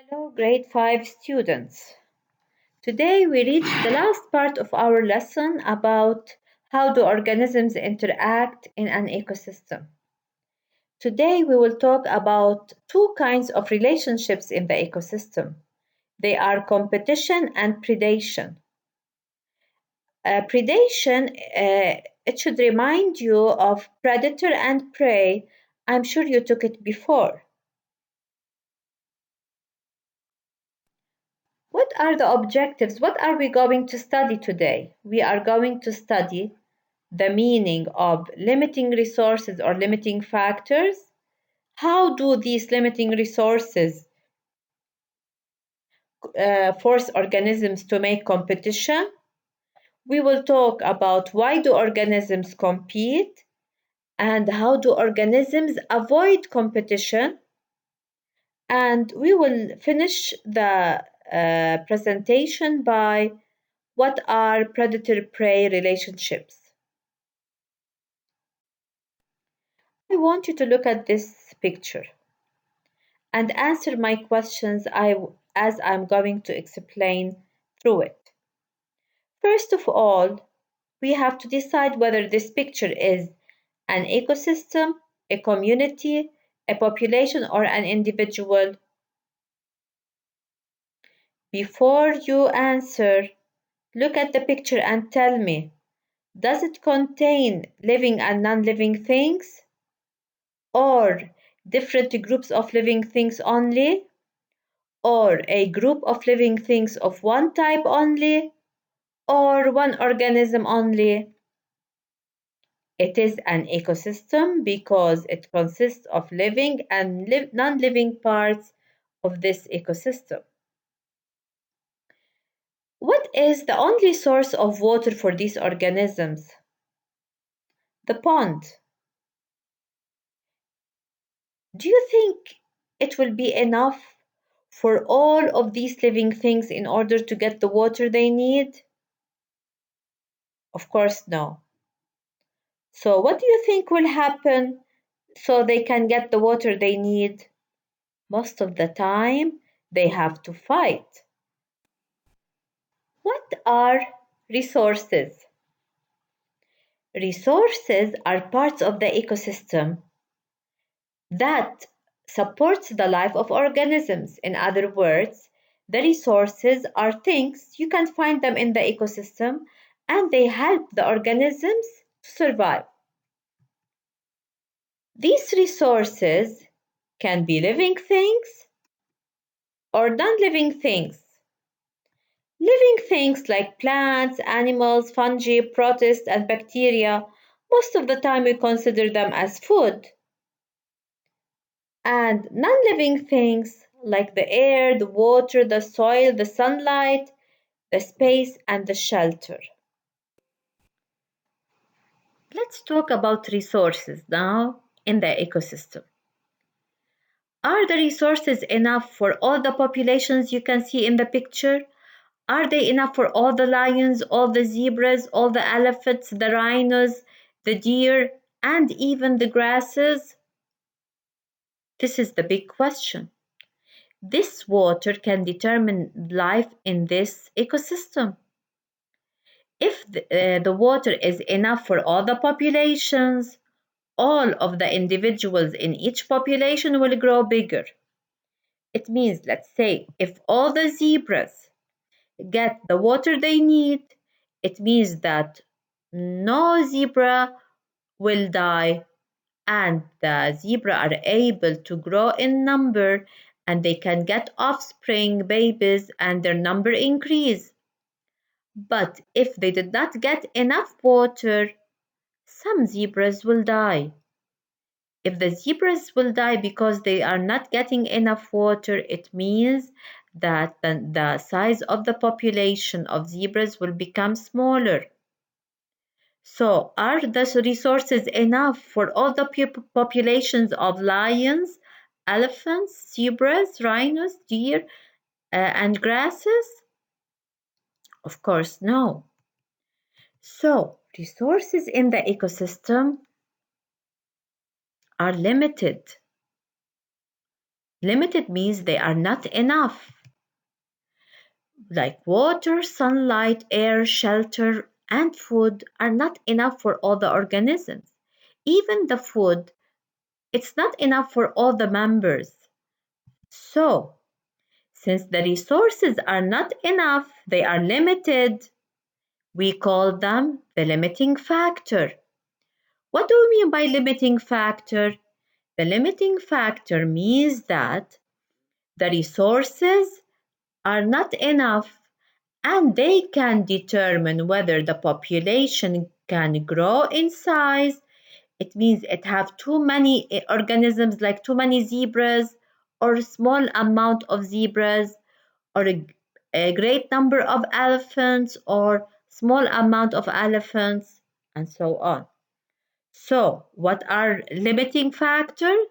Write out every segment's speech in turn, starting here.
Hello, grade 5 students. Today we reach the last part of our lesson about how do organisms interact in an ecosystem. Today we will talk about two kinds of relationships in the ecosystem. They are competition and predation. Predation, it should remind you of predator and prey. I'm sure you took it before. What are the objectives? What are we going to study today? We are going to study the meaning of limiting resources or limiting factors. How do these limiting resources force organisms to make competition? We will talk about why do organisms compete and how do organisms avoid competition. And we will finish the presentation by what are predator-prey relationships? I want you to look at this picture and answer my questions as I'm going to explain through it. First of all, we have to decide whether this picture is an ecosystem, a community, a population, or an individual. Before you answer, look at the picture and tell me, does it contain living and non-living things? Or different groups of living things only? Or a group of living things of one type only? Or one organism only? It is an ecosystem because it consists of living and non-living parts of this ecosystem. What is the only source of water for these organisms? The pond. Do you think it will be enough for all of these living things in order to get the water they need? Of course, no. So, what do you think will happen so they can get the water they need? Most of the time, they have to fight. What are resources? Resources are parts of the ecosystem that supports the life of organisms. In other words, the resources are things you can find them in the ecosystem and they help the organisms to survive. These resources can be living things or non-living things. Living things like plants, animals, fungi, protists, and bacteria, most of the time we consider them as food. And non-living things like the air, the water, the soil, the sunlight, the space, and the shelter. Let's talk about resources now in the ecosystem. Are the resources enough for all the populations you can see in the picture? Are they enough for all the lions, all the zebras, all the elephants, the rhinos, the deer, and even the grasses? This is the big question. This water can determine life in this ecosystem. If the water is enough for all the populations, all of the individuals in each population will grow bigger. It means, let's say, if all the zebras get the water they need, it means that no zebra will die and the zebra are able to grow in number and they can get offspring babies and their number increase. But if they did not get enough water, some zebras will die. If the zebras will die because they are not getting enough water, it means that the size of the population of zebras will become smaller. So, are the resources enough for all the populations of lions, elephants, zebras, rhinos, deer, and grasses? Of course, no. So, resources in the ecosystem are limited. Limited means they are not enough, like water, sunlight, air, shelter, and food are not enough for all the organisms. Even the food, it's not enough for all the members. So, since the resources are not enough, they are limited, we call them the limiting factor. What do we mean by limiting factor? The limiting factor means that the resources are not enough and they can determine whether the population can grow in size. It means it have too many organisms, like too many zebras, or a small amount of zebras, or a great number of elephants, or small amount of elephants, and so on. So, what are limiting factors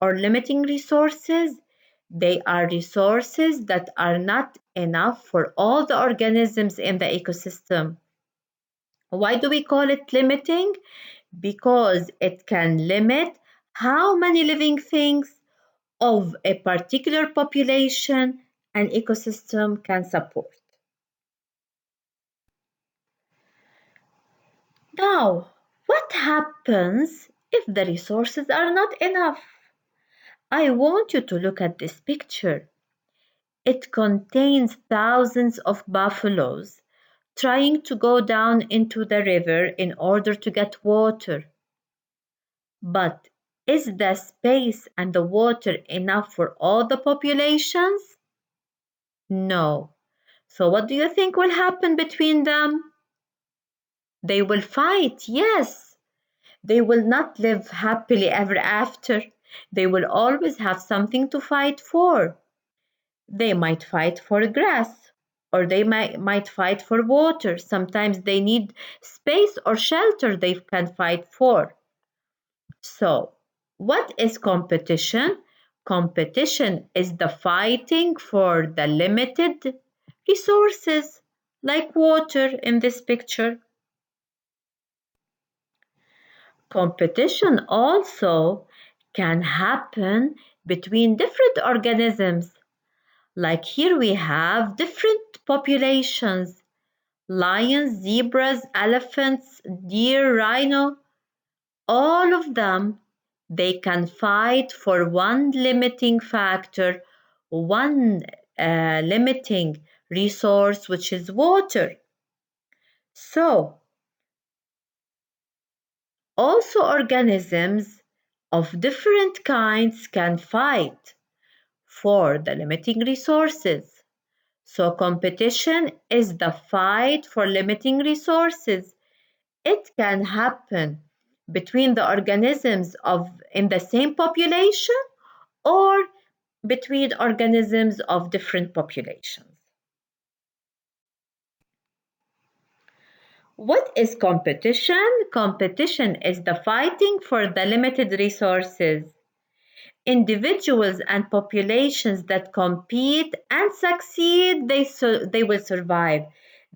or limiting resources? They are resources that are not enough for all the organisms in the ecosystem. Why do we call it limiting? Because it can limit how many living things of a particular population an ecosystem can support. Now, what happens if the resources are not enough? I want you to look at this picture. It contains thousands of buffaloes trying to go down into the river in order to get water. But is the space and the water enough for all the populations? No. So, what do you think will happen between them? They will fight, yes. They will not live happily ever after. They will always have something to fight for. They might fight for grass, or they might fight for water. Sometimes they need space or shelter they can fight for. So, what is competition? Competition is the fighting for the limited resources, like water in this picture. Competition also can happen between different organisms. Like here we have different populations: lions, zebras, elephants, deer, rhino. All of them, they can fight for one limiting factor, one limiting resource, which is water. So, also organisms of different kinds can fight for the limiting resources. So, competition is the fight for limiting resources. It can happen between the organisms of in the same population or between organisms of different populations. What is competition? Competition is the fighting for the limited resources. Individuals and populations that compete and succeed, they will survive.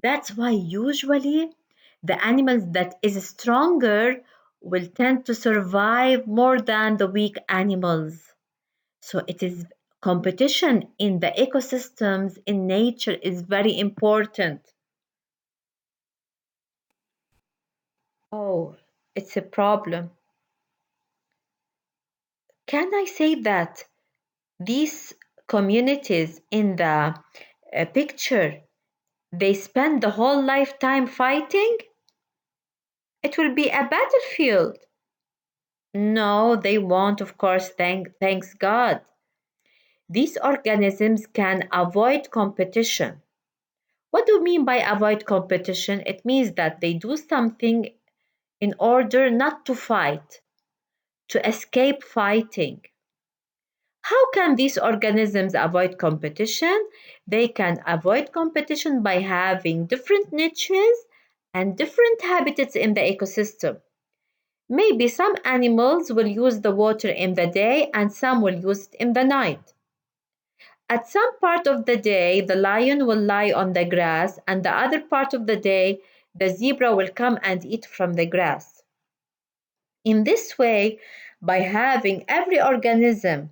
That's why usually the animals that is stronger will tend to survive more than the weak animals. So it is competition in the ecosystems in nature is very important. Oh, it's a problem. Can I say that these communities in the picture, they spend the whole lifetime fighting? It will be a battlefield. No, they won't, of course, thanks God. These organisms can avoid competition. What do you mean by avoid competition? It means that they do something in order not to fight, to escape fighting. How can these organisms avoid competition? They can avoid competition by having different niches and different habitats in the ecosystem. Maybe some animals will use the water in the day and some will use it in the night. At some part of the day, the lion will lie on the grass, and the other part of the day, the zebra will come and eat from the grass. In this way, by having every organism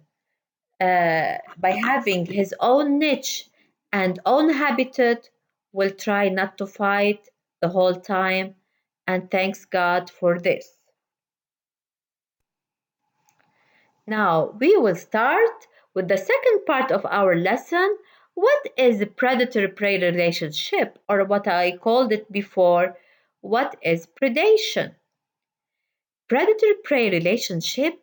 by having his own niche and own habitat, will try not to fight the whole time, and thanks God for this. Now we will start with the second part of our lesson. What is predator-prey relationship, or what I called it before, what is predation? Predator-prey relationship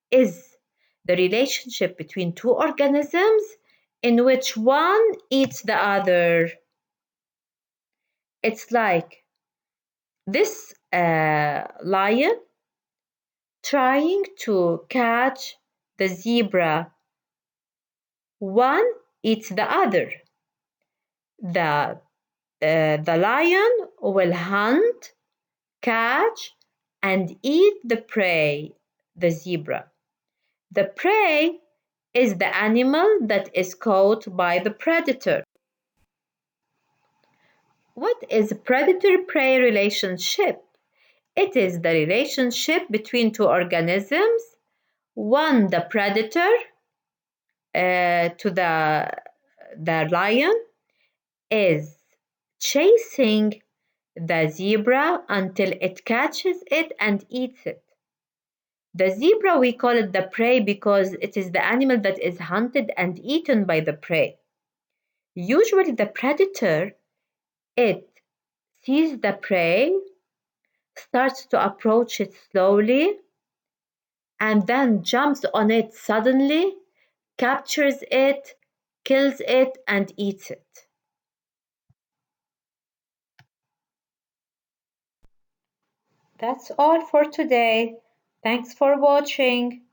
is the relationship between two organisms in which one eats the other. It's like this lion trying to catch the zebra. One eats the other. The lion will hunt, catch, and eat the prey, the zebra. The prey is the animal that is caught by the predator. What is predator-prey relationship? It is the relationship between two organisms. One, the predator to the lion, is chasing the zebra until it catches it and eats it. The zebra, we call it the prey because it is the animal that is hunted and eaten by the prey. Usually, the predator, it sees the prey, starts to approach it slowly, and then jumps on it suddenly, captures it, kills it, and eats it. That's all for today. Thanks for watching.